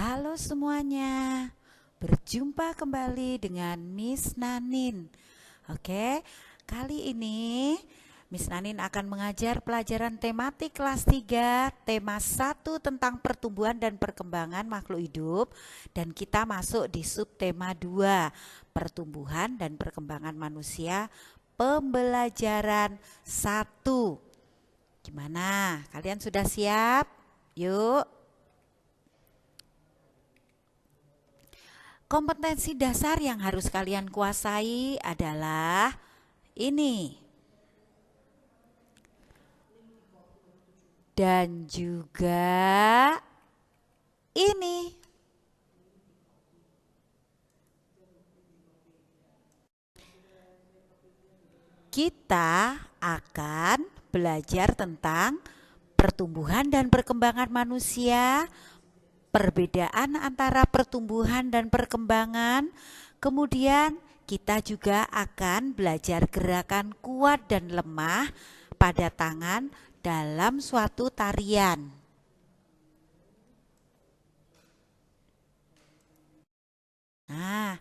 Halo semuanya, berjumpa kembali dengan Miss Nanin. Oke, kali ini Miss Nanin akan mengajar pelajaran tematik kelas 3, tema 1 tentang pertumbuhan dan perkembangan makhluk hidup. Dan kita masuk di subtema 2, pertumbuhan dan perkembangan manusia, pembelajaran 1. Gimana? Kalian sudah siap? Yuk. Kompetensi dasar yang harus kalian kuasai adalah ini. Dan juga ini. Kita akan belajar tentang pertumbuhan dan perkembangan manusia, perbedaan antara pertumbuhan dan perkembangan. Kemudian kita juga akan belajar gerakan kuat dan lemah pada tangan dalam suatu tarian. Nah,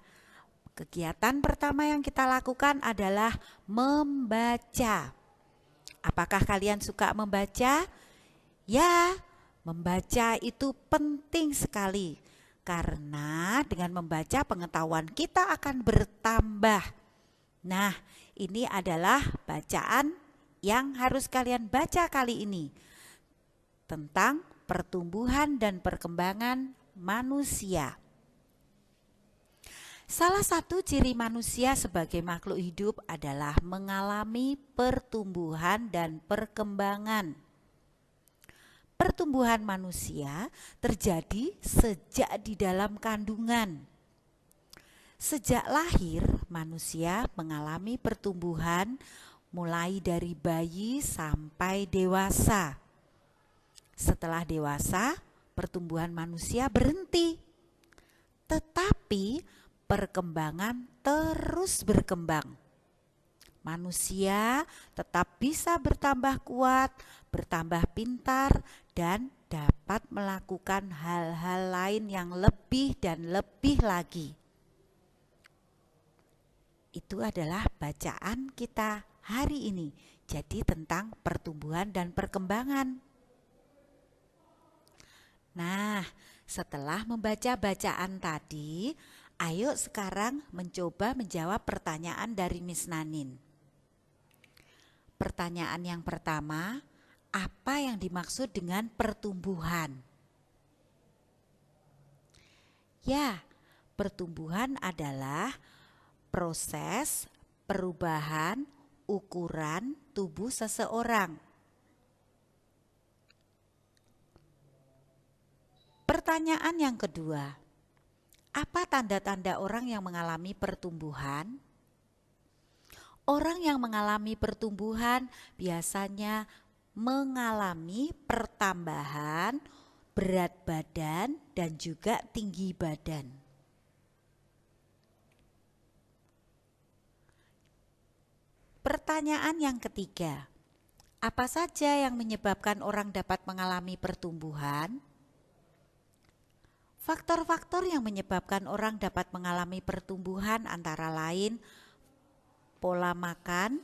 kegiatan pertama yang kita lakukan adalah membaca. Apakah kalian suka membaca? Ya, membaca itu penting sekali karena dengan membaca pengetahuan kita akan bertambah. Nah, ini adalah bacaan yang harus kalian baca kali ini tentang pertumbuhan dan perkembangan manusia. Salah satu ciri manusia sebagai makhluk hidup adalah mengalami pertumbuhan dan perkembangan. Pertumbuhan manusia terjadi sejak di dalam kandungan. Sejak lahir, manusia mengalami pertumbuhan mulai dari bayi sampai dewasa. Setelah dewasa, pertumbuhan manusia berhenti. Tetapi perkembangan terus berkembang. Manusia tetap bisa bertambah kuat, bertambah pintar, dan dapat melakukan hal-hal lain yang lebih dan lebih lagi. Itu adalah bacaan kita hari ini. Jadi tentang pertumbuhan dan perkembangan. Nah, setelah membaca bacaan tadi, ayo sekarang mencoba menjawab pertanyaan dari Miss Nanin. Pertanyaan yang pertama, apa yang dimaksud dengan pertumbuhan? Ya, pertumbuhan adalah proses perubahan ukuran tubuh seseorang. Pertanyaan yang kedua, apa tanda-tanda orang yang mengalami pertumbuhan? Orang yang mengalami pertumbuhan biasanya mengalami pertambahan berat badan dan juga tinggi badan. Pertanyaan yang ketiga, apa saja yang menyebabkan orang dapat mengalami pertumbuhan? Faktor-faktor yang menyebabkan orang dapat mengalami pertumbuhan antara lain pola makan,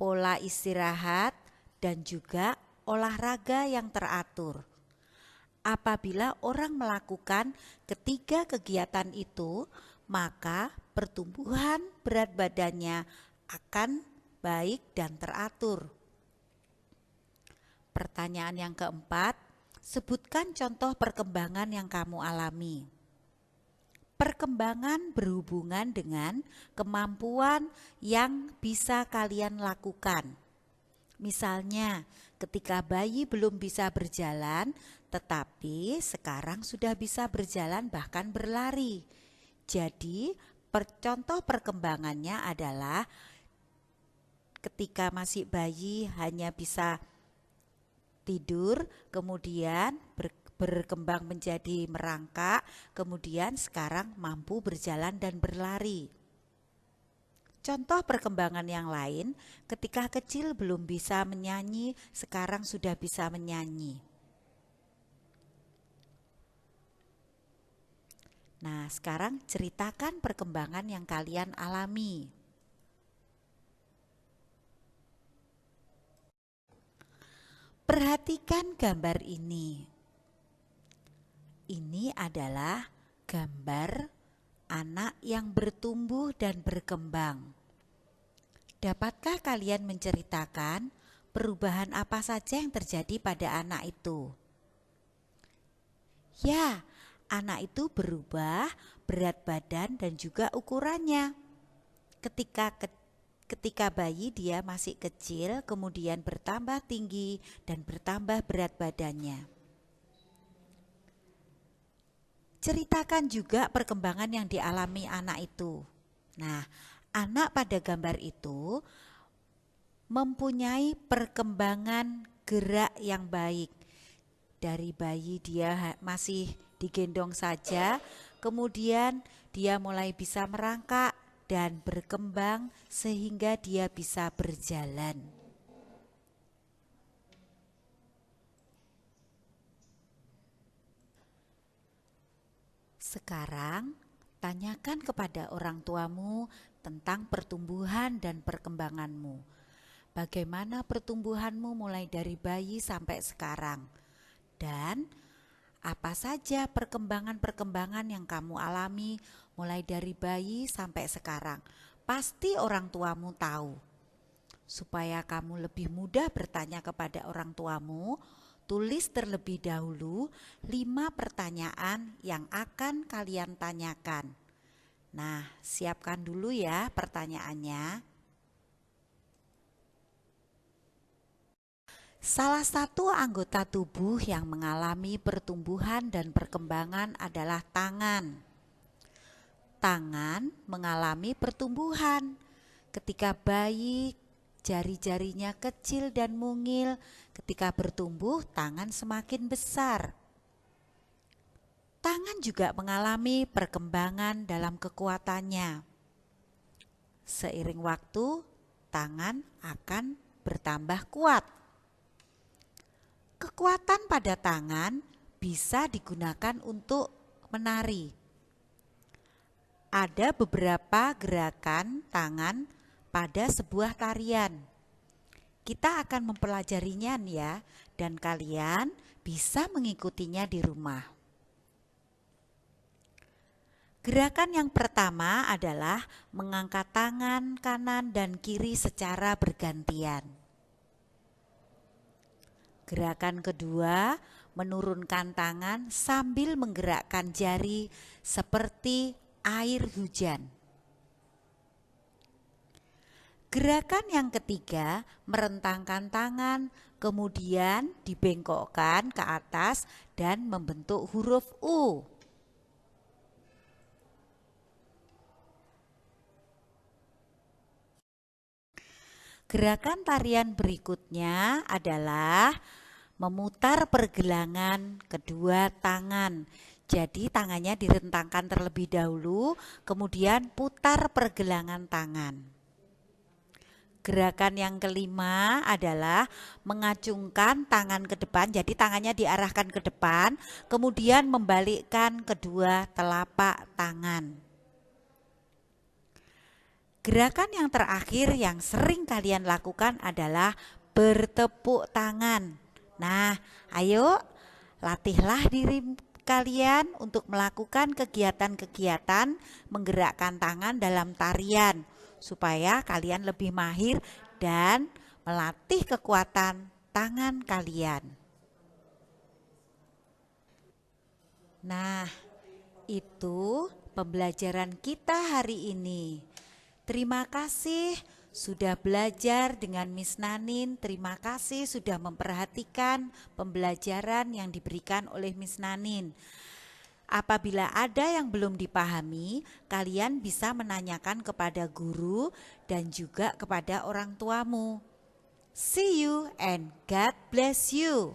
pola istirahat, dan juga olahraga yang teratur. Apabila orang melakukan ketiga kegiatan itu, maka pertumbuhan berat badannya akan baik dan teratur. Pertanyaan yang keempat, sebutkan contoh perkembangan yang kamu alami. Perkembangan berhubungan dengan kemampuan yang bisa kalian lakukan. Misalnya, ketika bayi belum bisa berjalan, tetapi sekarang sudah bisa berjalan bahkan berlari. Jadi, contoh perkembangannya adalah ketika masih bayi hanya bisa tidur, kemudian berkembang menjadi merangkak, kemudian sekarang mampu berjalan dan berlari. Contoh perkembangan yang lain, ketika kecil belum bisa menyanyi, sekarang sudah bisa menyanyi. Nah, sekarang ceritakan perkembangan yang kalian alami. Perhatikan gambar ini. Ini adalah gambar anak yang bertumbuh dan berkembang. Dapatkah kalian menceritakan perubahan apa saja yang terjadi pada anak itu? Ya, anak itu berubah berat badan dan juga ukurannya. Ketika bayi dia masih kecil, kemudian bertambah tinggi dan bertambah berat badannya. Ceritakan juga perkembangan yang dialami anak itu. Nah, anak pada gambar itu mempunyai perkembangan gerak yang baik. Dari bayi dia masih digendong saja, kemudian dia mulai bisa merangkak dan berkembang sehingga dia bisa berjalan. Sekarang, tanyakan kepada orang tuamu tentang pertumbuhan dan perkembanganmu. Bagaimana pertumbuhanmu mulai dari bayi sampai sekarang? Dan apa saja perkembangan-perkembangan yang kamu alami mulai dari bayi sampai sekarang? Pasti orang tuamu tahu. Supaya kamu lebih mudah bertanya kepada orang tuamu, tulis terlebih dahulu 5 pertanyaan yang akan kalian tanyakan. Nah, siapkan dulu ya pertanyaannya. Salah satu anggota tubuh yang mengalami pertumbuhan dan perkembangan adalah tangan. Tangan mengalami pertumbuhan. Ketika bayi, jari-jarinya kecil dan mungil. Ketika bertumbuh, tangan semakin besar. Tangan juga mengalami perkembangan dalam kekuatannya. Seiring waktu, tangan akan bertambah kuat. Kekuatan pada tangan bisa digunakan untuk menari. Ada beberapa gerakan tangan pada sebuah tarian. Kita akan mempelajarinya ya, dan kalian bisa mengikutinya di rumah. Gerakan yang pertama adalah mengangkat tangan kanan dan kiri secara bergantian. Gerakan kedua, menurunkan tangan sambil menggerakkan jari seperti air hujan. Gerakan yang ketiga, merentangkan tangan, kemudian dibengkokkan ke atas dan membentuk huruf U. Gerakan tarian berikutnya adalah memutar pergelangan kedua tangan. Jadi tangannya direntangkan terlebih dahulu, kemudian putar pergelangan tangan. Gerakan yang kelima adalah mengacungkan tangan ke depan, jadi tangannya diarahkan ke depan, kemudian membalikkan kedua telapak tangan. Gerakan yang terakhir yang sering kalian lakukan adalah bertepuk tangan. Nah, ayo latihlah diri kalian untuk melakukan kegiatan-kegiatan menggerakkan tangan dalam tarian supaya kalian lebih mahir dan melatih kekuatan tangan kalian. Nah, itu pembelajaran kita hari ini. Terima kasih sudah belajar dengan Miss Nanin. Terima kasih sudah memperhatikan pembelajaran yang diberikan oleh Miss Nanin. Apabila ada yang belum dipahami, kalian bisa menanyakan kepada guru dan juga kepada orang tuamu. See you and God bless you.